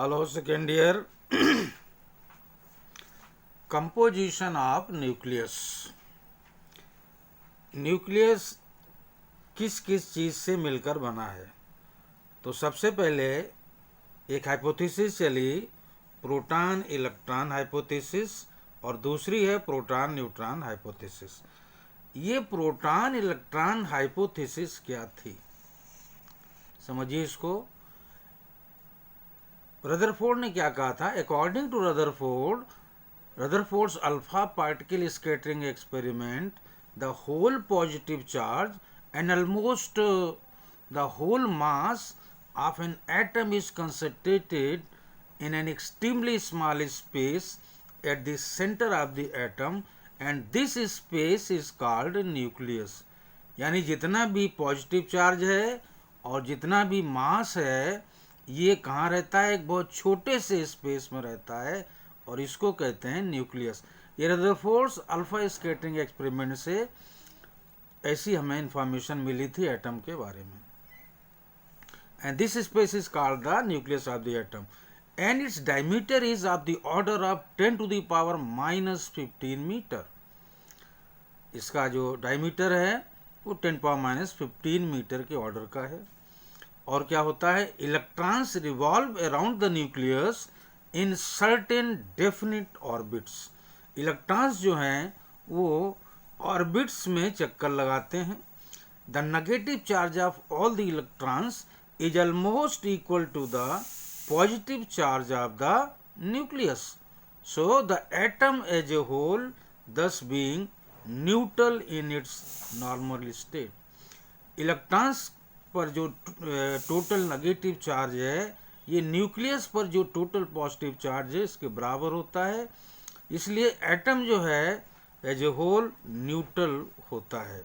Hello, second year. Composition of nucleus. Nucleus किस किस चीज़ से मिलकर बना है? तो सबसे पहले एक हाइपोथेसिस चली, प्रोटॉन इलेक्ट्रॉन हाइपोथेसिस, और दूसरी है प्रोटॉन न्यूट्रॉन हाइपोथेसिस। ये प्रोटॉन इलेक्ट्रॉन हाइपोथेसिस क्या थी, समझिए इसको। रदरफोर्ड ने क्या कहा था? According to Rutherford's alpha particle scattering experiment, the whole positive charge and almost the whole mass of an atom is concentrated in an extremely small space at the center of the atom, and this space is called nucleus. यानी जितना भी positive charge है और जितना भी मास है, ये कहाँ रहता है? एक बहुत छोटे से स्पेस में रहता है, और इसको कहते हैं न्यूक्लियस। ये रदरफोर्ड्स अल्फा स्कैटरिंग एक्सपेरिमेंट से ऐसी हमें इंफॉर्मेशन मिली थी एटम के बारे में। And this space is called the nucleus of the atom, and its diameter is of the order of 10 to the power -15 metre. इसका जो डायमीटर है वो 10⁻⁻15 मीटर के ऑर्डर का है। और क्या होता है? Electrons revolve around the nucleus in certain definite orbits. Electrons जो हैं वो ऑर्बिट्स में चक्कर लगाते हैं। The negative charge of all the electrons is almost equal to the positive charge of the nucleus, so the atom as a whole thus being neutral in its normal state. Electrons पर जो total negative charge है, ये nucleus पर जो total positive charge है इसके बराबर होता है। इसलिए एटम जो है एज ए होल न्यूट्रल होता है।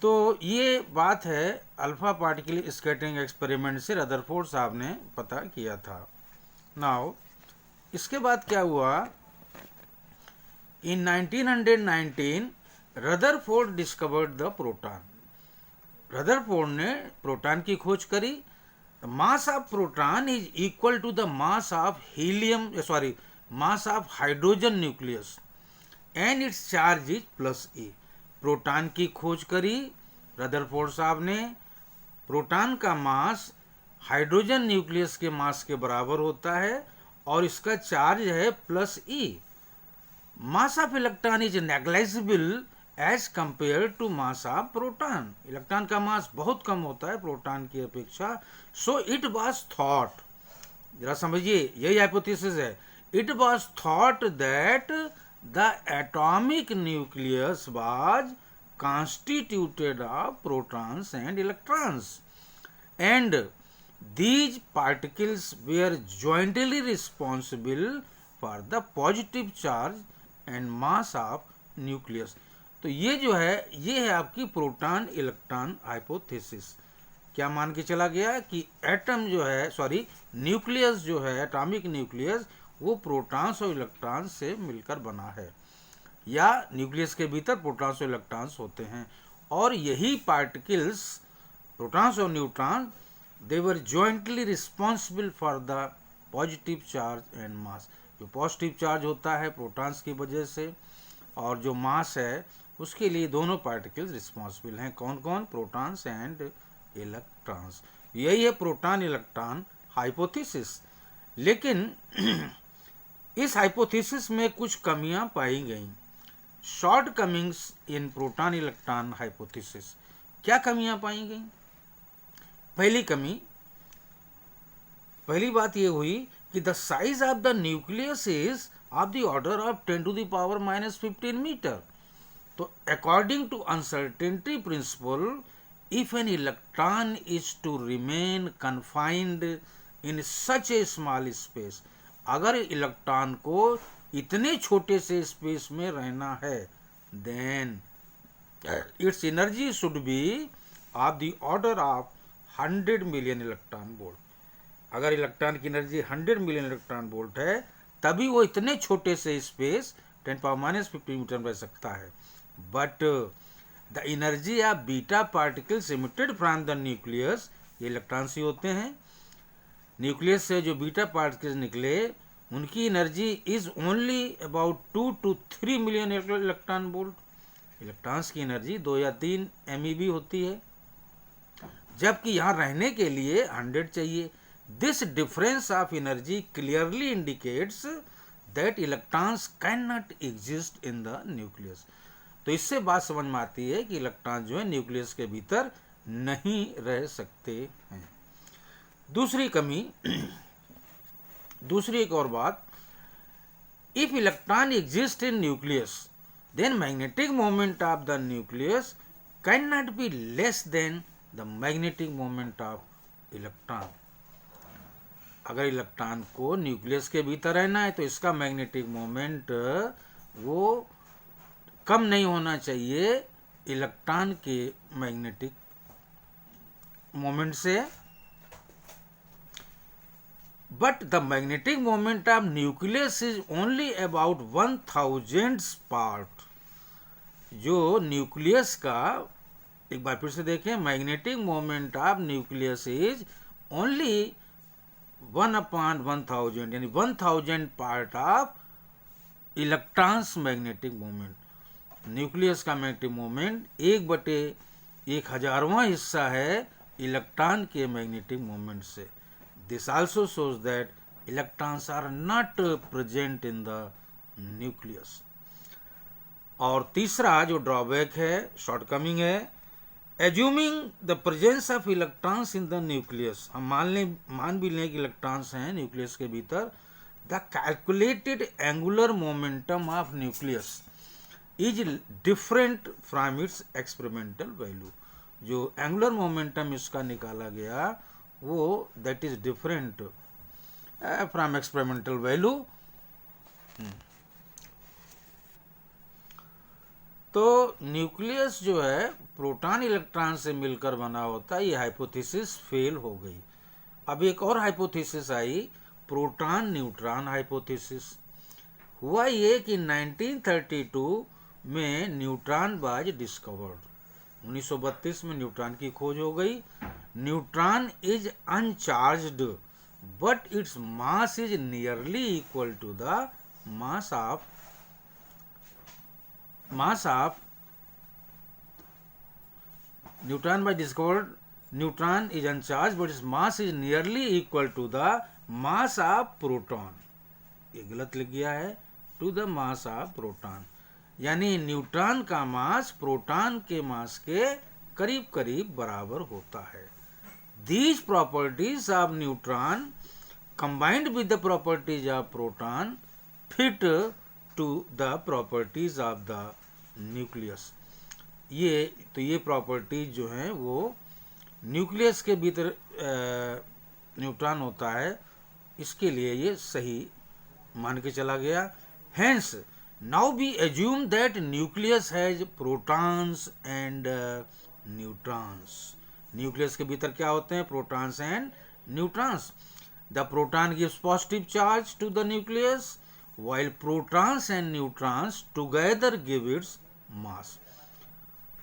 तो ये बात है अल्फा पार्टिकल स्कैटरिंग एक्सपेरिमेंट से रदरफोर्ड साहब ने पता किया था। नाउ इसके बाद क्या हुआ? इन 1919 Rutherford discovered the proton. Rutherford ने प्रोटॉन की खोज करी। The mass of proton is equal to the mass of mass of hydrogen nucleus, and its charge is +E. Proton की खोज करी रदरफोर्ड साहब ने। प्रोटॉन का मास हाइड्रोजन न्यूक्लियस के मास के बराबर होता है और इसका चार्ज है +E. Mass of electron is negligible as compare to mass of proton. Electron का मास बहुत कम होता है प्रोटॉन की अपेक्षा। सो इट वाज थॉट, जरा समझिए, यही हाइपोथेसिस है। It was thought that the atomic nucleus was constituted of protons and electrons, and these particles were jointly responsible for the positive charge and mass of nucleus. तो ये जो है ये है आपकी प्रोटॉन इलेक्ट्रॉन हाइपोथेसिस। क्या मान के चला गया कि एटम जो है न्यूक्लियस जो है एटॉमिक न्यूक्लियस वो प्रोटॉन्स और इलेक्ट्रॉन्स से मिलकर बना है, या न्यूक्लियस के भीतर प्रोटॉन्स और इलेक्ट्रॉन्स होते हैं। और यही पार्टिकल्स प्रोटॉन्स और neutron they were jointly responsible for the positive charge and mass. जो पॉजिटिव चार्ज होता है प्रोटॉन्स की वजह से, और जो मास है उसके लिए दोनों पार्टिकल्स रिस्पॉन्सिबल हैं। कौन कौन? Protons and electrons. यही है प्रोटॉन इलेक्ट्रॉन हाइपोथेसिस। लेकिन इस हाइपोथेसिस में कुछ कमियां पाई गई, shortcomings in proton electron hypothesis. क्या कमियां पाई गई? पहली बात ये हुई कि the size of the nucleus is of the order of 10 to the power -15 metre. तो according to uncertainty principle, if an electron is to remain confined in such a small space, अगर इलेक्ट्रॉन को इतने छोटे से space में रहना है, then its energy should be of the order of 100 million electron volt. अगर इलेक्ट्रॉन की एनर्जी 100 मिलियन इलेक्ट्रॉन वोल्ट है, तभी वो इतने छोटे से स्पेस 10⁻⁻15 मीटर में रह सकता है। But the energy of beta particles emitted from the nucleus, ये इलेक्ट्रॉन्स ही होते हैं, न्यूक्लियस से जो बीटा पार्टिकल्स निकले उनकी energy is only about 2 to 3 million electron volt. Electrons की एनर्जी 2 या 3 MeV होती है, जबकि यहाँ रहने के लिए 100 चाहिए। This difference of energy clearly indicates that electrons can not exist in the nucleus. तो इससे बात समझ में आती है कि इलेक्ट्रॉन जो है न्यूक्लियस के भीतर नहीं रह सकते हैं। दूसरी कमी, दूसरी एक और बात, if electron exist in nucleus then magnetic moment of the nucleus can not be less than the magnetic moment of electron. अगर इलेक्ट्रॉन को न्यूक्लियस के भीतर रहना है तो इसका मैग्नेटिक मोमेंट वो कम नहीं होना चाहिए इलेक्ट्रॉन के मैग्नेटिक मोमेंट से। But the magnetic moment of nucleus is only about 1000th part. जो न्यूक्लियस का, एक बार फिर से देखें, magnetic moment of nucleus is only 1/1000, यानी 1000 part of electrons magnetic moment. Nucleus का मैग्नेटिक मोमेंट 1/1000वां हिस्सा है इलेक्ट्रॉन के मैग्नेटिक मोमेंट से। This also shows that electrons are not present in the nucleus. और तीसरा जो ड्रॉबैक है, शॉर्टकमिंग है, assuming the presence of electrons in the nucleus, हम मान भी लें कि इलेक्ट्रॉन्स हैं न्यूक्लियस के भीतर, the calculated angular momentum of nucleus is different from its experimental value. जो एंगुलर मोमेंटम इसका निकाला गया वो that is different from experimental value. तो न्यूक्लियस जो है प्रोटॉन इलेक्ट्रॉन से मिलकर बना होता है, ये हाइपोथेसिस फेल हो गई। अब एक और हाइपोथेसिस आई, प्रोटॉन न्यूट्रॉन हाइपोथेसिस। हुआ ये कि 1932 में न्यूट्रॉन वाज डिस्कवर्ड। 1932 में न्यूट्रॉन की खोज हो गई। Neutron is uncharged but its mass is nearly equal to the mass of neutron by discovered neutron is uncharged but its mass is nearly equal to the mass of proton। ये गलत लिख गया है, to the mass of proton, यानी neutron का mass proton के मास के करीब करीब बराबर होता है। These properties of neutron combined with the properties of proton fit to the properties of the nucleus। ये प्रॉपर्टीज जो हैं वो न्यूक्लियस के भीतर न्यूट्रॉन होता है, इसके लिए ये सही मान के चला गया। Hence now we assume that nucleus has protons and neutrons. Nucleus के भीतर क्या होते हैं? Protons and neutrons. The proton gives positive charge to the nucleus while protons and neutrons together give its mass।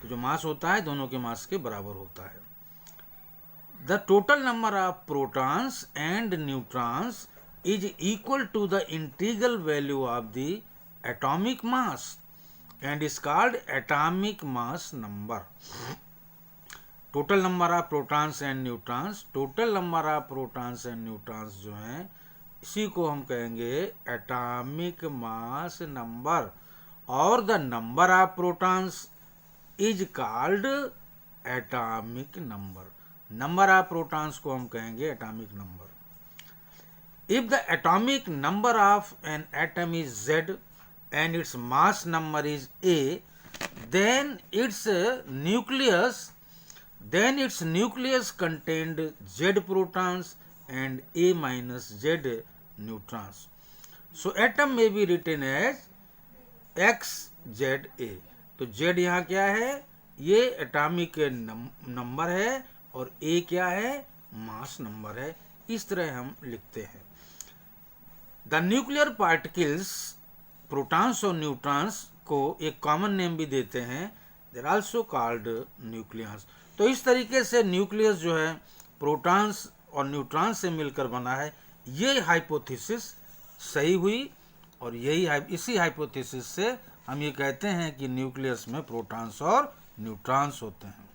तो जो मास होता है दोनों के मास के बराबर होता है। The total number of protons and neutrons is equal to the integral value of the atomic mass and is called atomic mass number। total number of protons and neutrons, total number of protons and neutrons जो हैं इसी को हम कहेंगे atomic mass number, और the number of protons is called atomic number. Number of protons को हम कहेंगे atomic number. If the atomic number of an atom is Z and its mass number is A, then its nucleus contained Z protons and A minus Z neutrons. So atom may be written as XZA। तो Z यहाँ क्या है? ये atomic number है और A क्या है? Mass number है। इस तरह हम लिखते हैं। द न्यूक्लियर पार्टिकल्स, प्रोटॉन्स और न्यूट्रॉन्स को एक कॉमन नेम भी देते हैं, they are also called nucleus. तो इस तरीके से न्यूक्लियस जो है प्रोटॉन्स और न्यूट्रॉन से मिलकर बना है, ये हाइपोथेसिस सही हुई। और इसी हाइपोथेसिस से हम ये कहते हैं कि न्यूक्लियस में प्रोटॉन्स और न्यूट्रॉन्स होते हैं।